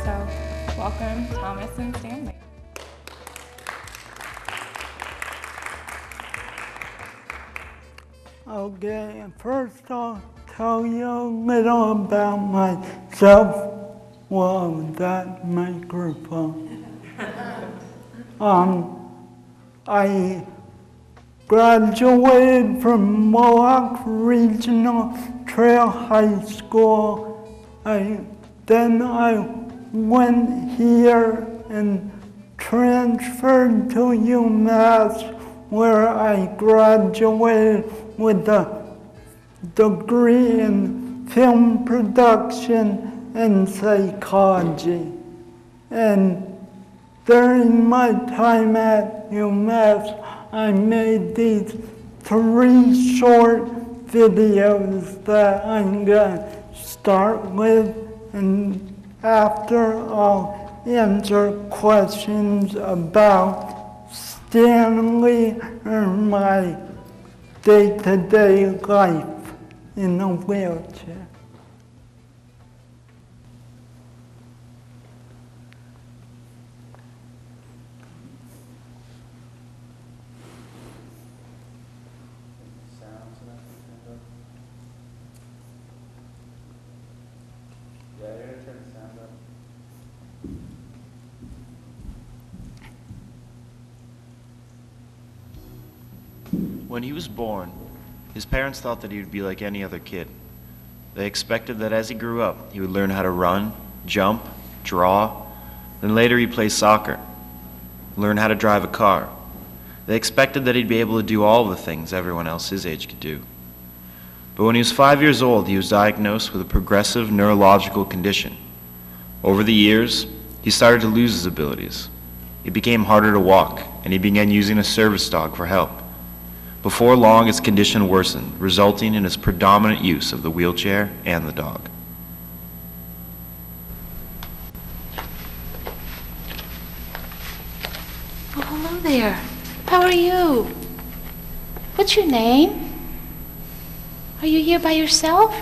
So welcome, Thomas and Stanley. Okay, first I'll tell you a little about myself. Whoa, that microphone. I graduated from Mohawk Regional Trail High School. Then I went here and transferred to UMass, where I graduated with a degree in film production and psychology. And during my time at UMass, I made these 3 short videos that I'm gonna start with, and after I'll answer questions about Stanley or my day-to-day life in a wheelchair. When he was born, his parents thought that he would be like any other kid. They expected that as he grew up, he would learn how to run, jump, draw, then later he'd play soccer, learn how to drive a car. They expected that he'd be able to do all the things everyone else his age could do. But when he was 5 years old, he was diagnosed with a progressive neurological condition. Over the years, he started to lose his abilities. It became harder to walk, and he began using a service dog for help. Before long, his condition worsened, resulting in his predominant use of the wheelchair and the dog. Oh, hello there. How are you? What's your name? Are you here by yourself?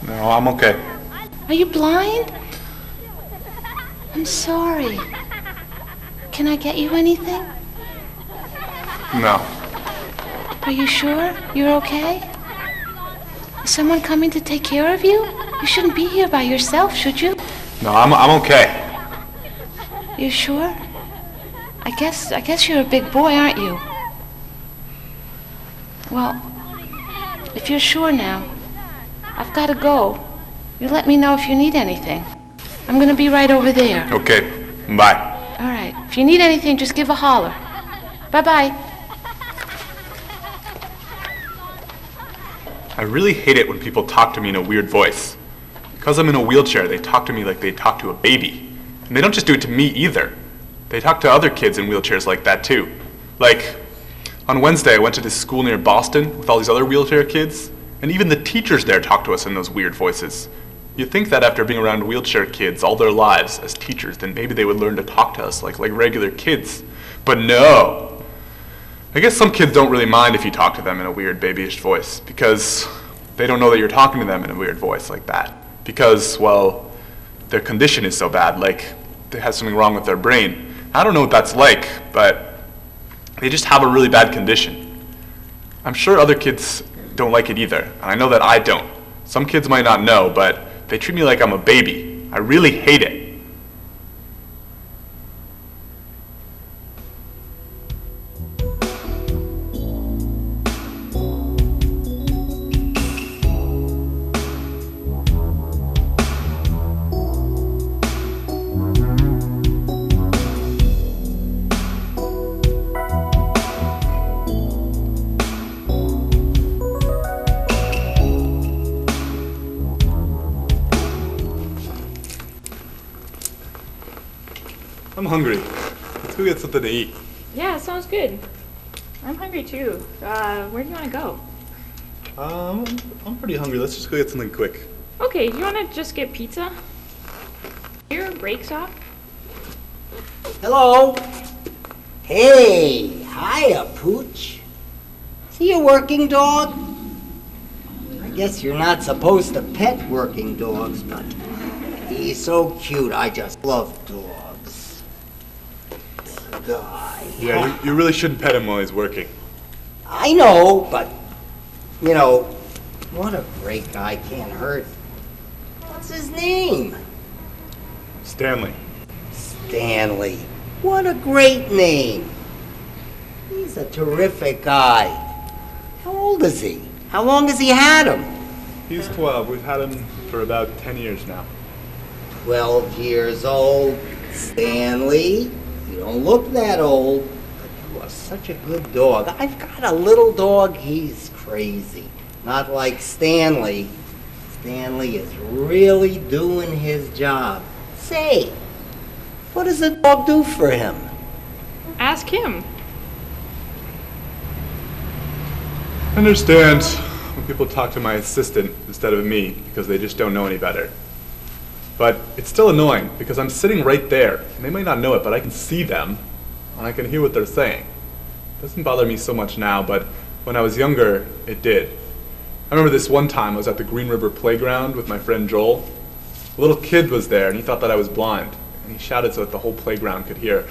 No, I'm okay. Are you blind? I'm sorry. Can I get you anything? No. Are you sure you're okay? Is someone coming to take care of you? You shouldn't be here by yourself, should you? No, I'm okay. You sure? I guess you're a big boy, aren't you? Well, if you're sure now, I've got to go. You let me know if you need anything. I'm gonna be right over there. Okay, bye. All right. If you need anything, just give a holler. Bye-bye. I really hate it when people talk to me in a weird voice. Because I'm in a wheelchair, they talk to me like they talk to a baby. And they don't just do it to me either. They talk to other kids in wheelchairs like that too. Like, on Wednesday I went to this school near Boston with all these other wheelchair kids, and even the teachers there talk to us in those weird voices. You'd think that after being around wheelchair kids all their lives as teachers, then maybe they would learn to talk to us like regular kids. But no! I guess some kids don't really mind if you talk to them in a weird babyish voice, because they don't know that you're talking to them in a weird voice like that. Because, well, their condition is so bad, like they have something wrong with their brain. I don't know what that's like, but they just have a really bad condition. I'm sure other kids don't like it either, and I know that I don't. Some kids might not know, but they treat me like I'm a baby. I really hate it. I'm hungry. Let's go get something to eat. Yeah, sounds good. I'm hungry too. Where do you want to go? I'm pretty hungry. Let's just go get something quick. Okay, do you want to just get pizza? Your brakes off? Hello. Hey, hiya, Pooch. See a working dog? I guess you're not supposed to pet working dogs, but He's so cute. I just love dogs. Guy. Yeah, you really shouldn't pet him while he's working. I know, but, you know, what a great guy. Can't hurt. What's his name? Stanley. Stanley. What a great name. He's a terrific guy. How old is he? How long has he had him? He's 12. We've had him for about 10 years now. 12 years old. Stanley, you don't look that old, but you are such a good dog. I've got a little dog, he's crazy. Not like Stanley. Stanley is really doing his job. Say, what does the dog do for him? Ask him. I understand when people talk to my assistant instead of me because they just don't know any better. But it's still annoying because I'm sitting right there and they might not know it, but I can see them and I can hear what they're saying. It doesn't bother me so much now, but when I was younger, it did. I remember this one time I was at the Green River playground with my friend Joel. A little kid was there and he thought that I was blind. And he shouted so that the whole playground could hear,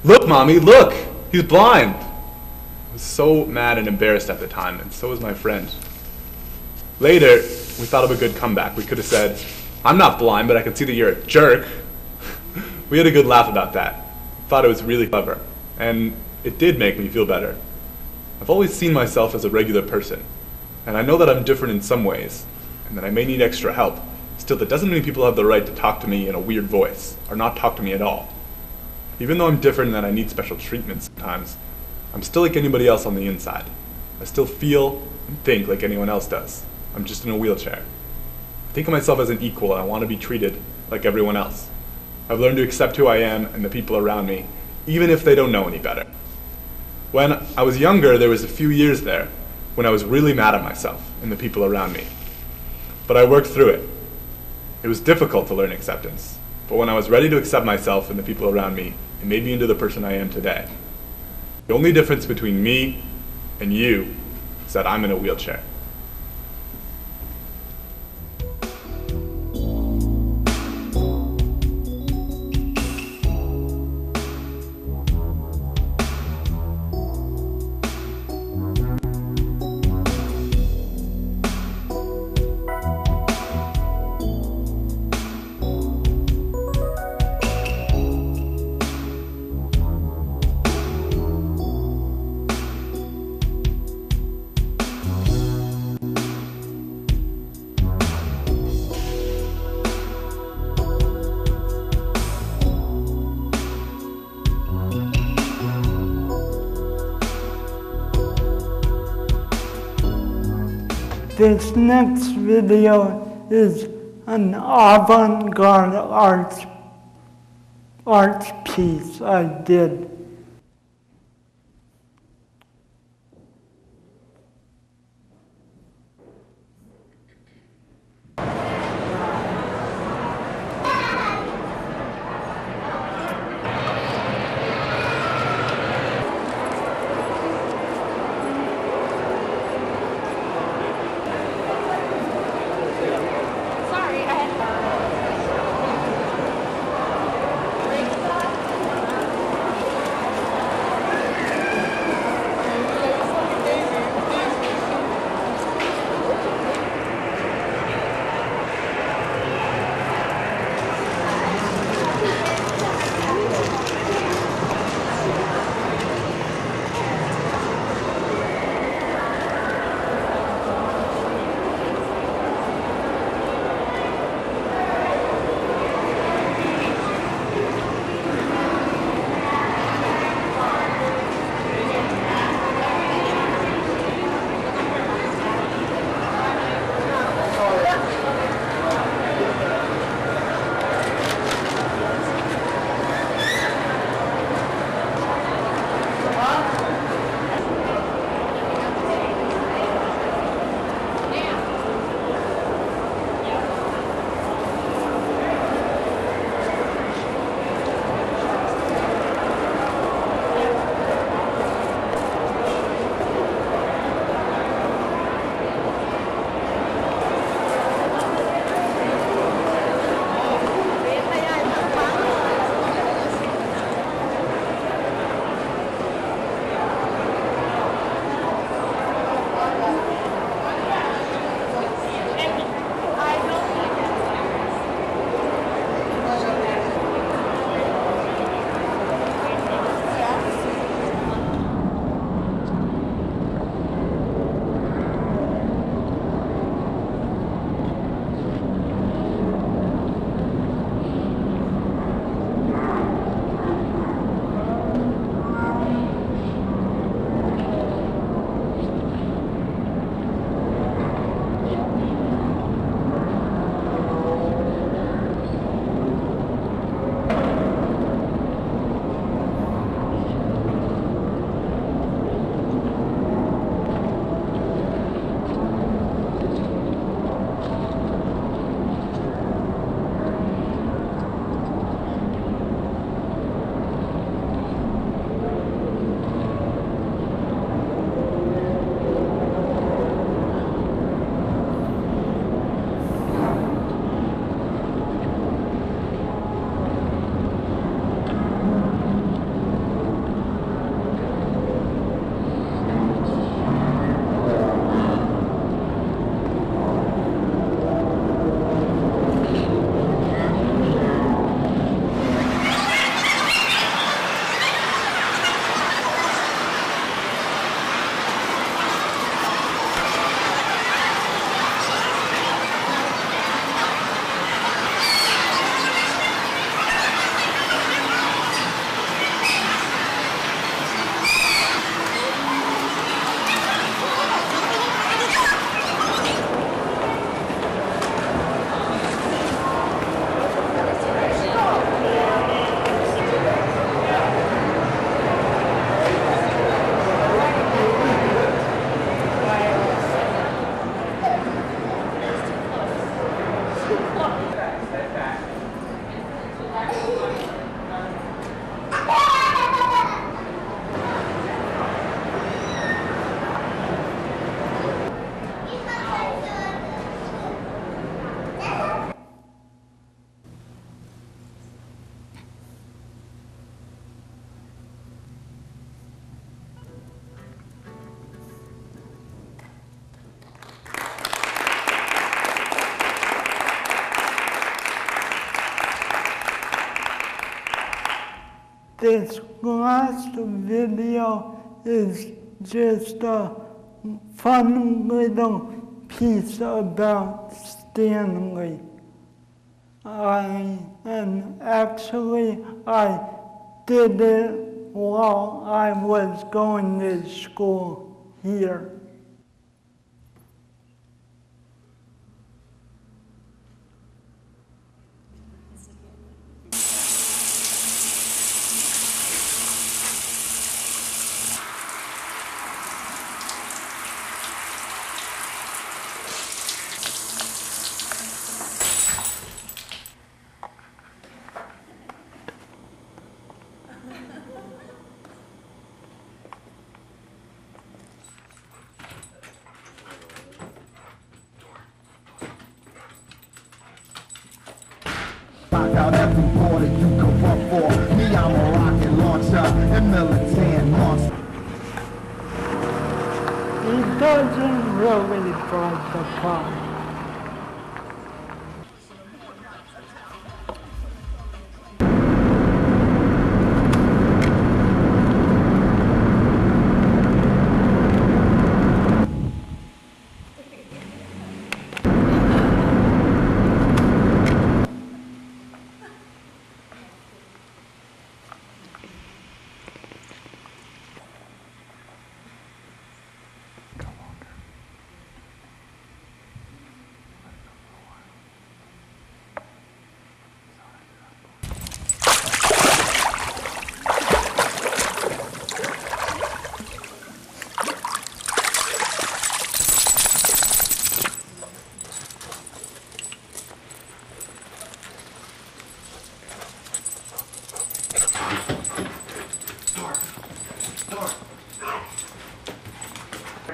"Look, Mommy, look! He's blind!" I was so mad and embarrassed at the time, and so was my friend. Later, we thought of a good comeback. We could have said, "I'm not blind, but I can see that you're a jerk." We had a good laugh about that. Thought it was really clever. And it did make me feel better. I've always seen myself as a regular person. And I know that I'm different in some ways, and that I may need extra help. Still, that doesn't mean people have the right to talk to me in a weird voice, or not talk to me at all. Even though I'm different and that I need special treatment sometimes, I'm still like anybody else on the inside. I still feel and think like anyone else does. I'm just in a wheelchair. I think of myself as an equal and I want to be treated like everyone else. I've learned to accept who I am and the people around me, even if they don't know any better. When I was younger, there was a few years there when I was really mad at myself and the people around me. But I worked through it. It was difficult to learn acceptance, but when I was ready to accept myself and the people around me, it made me into the person I am today. The only difference between me and you is that I'm in a wheelchair. This next video is an avant-garde art piece I did. Sorry, I had. this last video is just a fun little piece about Stanley. I did it while I was going to school here. Out every border you can run for. Me, I'm a rocket launcher and militant monster. He doesn't really drive the car.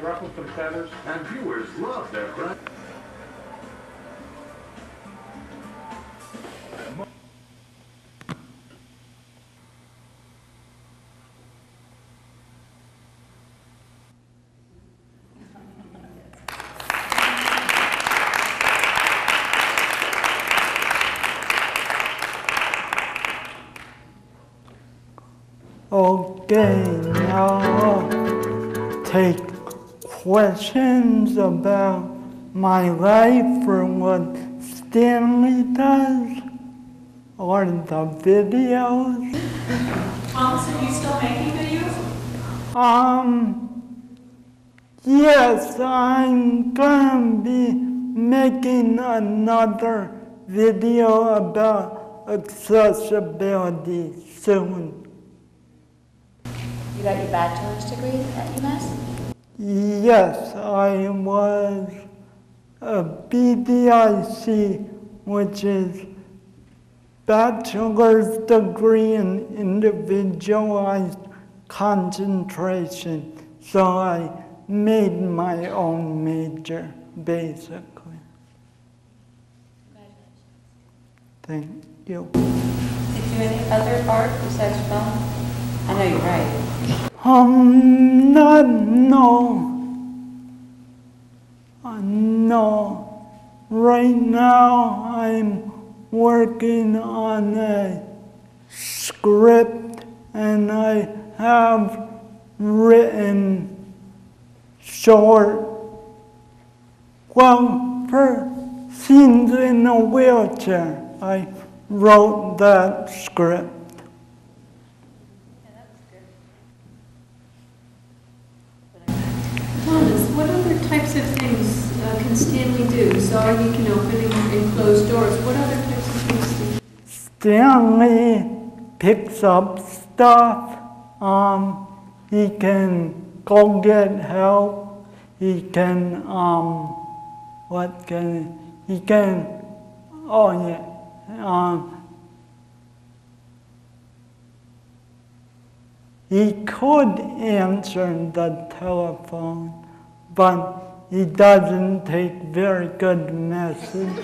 Ruffle some feathers. And viewers love their brand. Okay, now I'll take questions about my life or what Stanley does or the videos. Thomas, are you still making videos? Yes, I'm gonna be making another video about accessibility soon. You got your bachelor's degree at UMass? Yes, I was a BDIC, which is Bachelor's Degree in Individualized Concentration. So I made my own major, basically. Congratulations. Thank you. Did you do any other art besides film? I know you're right. No. Right now I'm working on a script and I have written for Scenes in a Wheelchair, I wrote that script. Thomas, what other types of things can Stanley do? Sorry, he can open and close doors. What other types of things do? Stanley picks up stuff. He can go get help. He can, he could answer the telephone, but he doesn't take very good messages.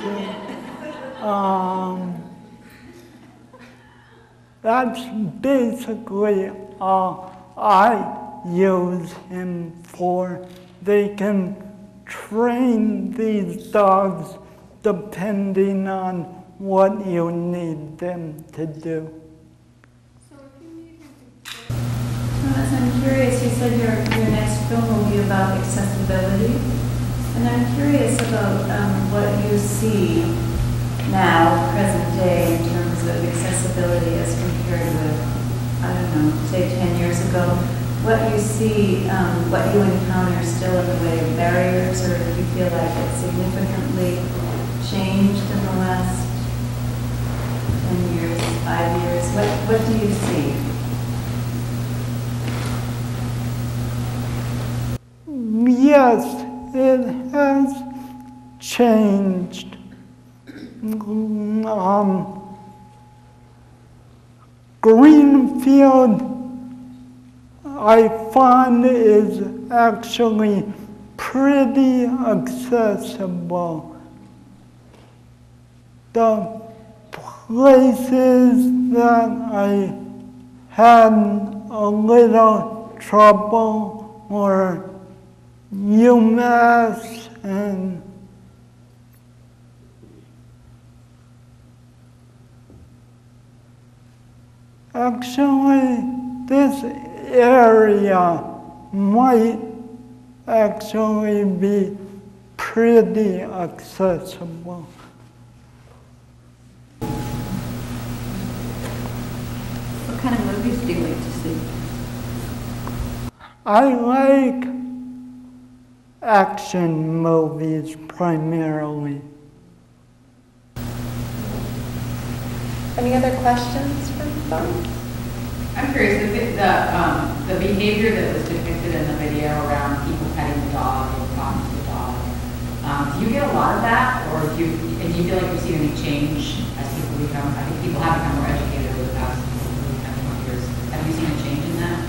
That's basically all I use him for. They can train these dogs depending on what you need them to do. So if you need said your next film will be about accessibility. And I'm curious about what you see now, present day, in terms of accessibility as compared with, I don't know, say 10 years ago. What you see, what you encounter still in the way of barriers, or do you feel like it's significantly changed in the last 10 years, 5 years? What do you see? Yes, it has changed. Greenfield, I find, is actually pretty accessible. The places that I had a little trouble were UMass and actually this area might actually be pretty accessible. What kind of movies do you like to see? I like action movies primarily. Any other questions from folks? I'm curious, the behavior that was depicted in the video around people petting the dog and talking to the dog, do you get a lot of that, or do you feel like you've seen any change as people become, I think people have become more educated over the past 10 years. Have you seen a change in that?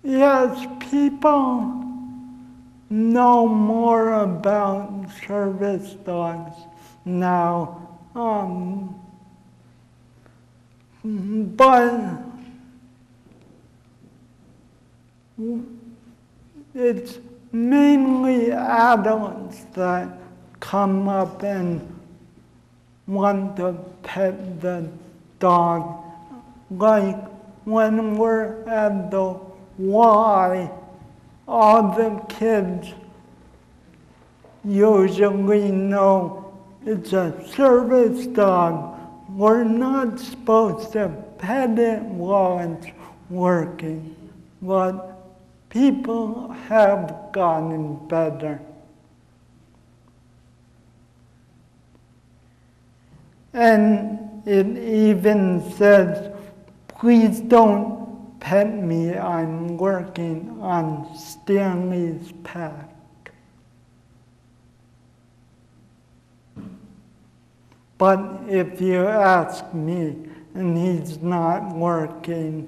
Yes, people know more about service dogs now. But it's mainly adults that come up and want to pet the dog. Like when we're at the Y, all the kids usually know it's a service dog. We're not supposed to pet it while it's working, but people have gotten better. And it even says, please don't pet me, I'm working on Stanley's pack. But if you ask me and he's not working,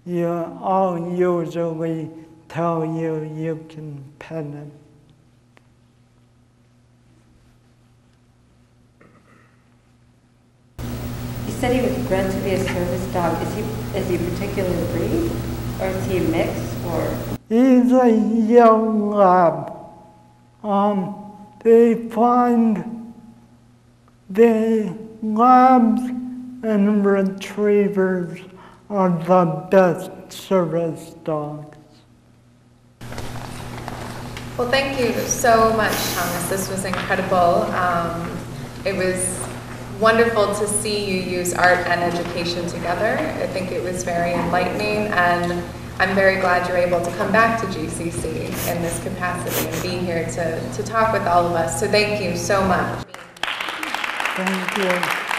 I'll usually tell you you can pet him. You said he was bred to be a service dog. Is he a particular breed, or is he a mix, or? He's a young lab. They find the labs and retrievers are the best service dogs. Well, thank you so much, Thomas. This was incredible. It was wonderful to see you use art and education together. I think it was very enlightening, and I'm very glad you're able to come back to GCC in this capacity and be here to talk with all of us. So thank you so much. Thank you.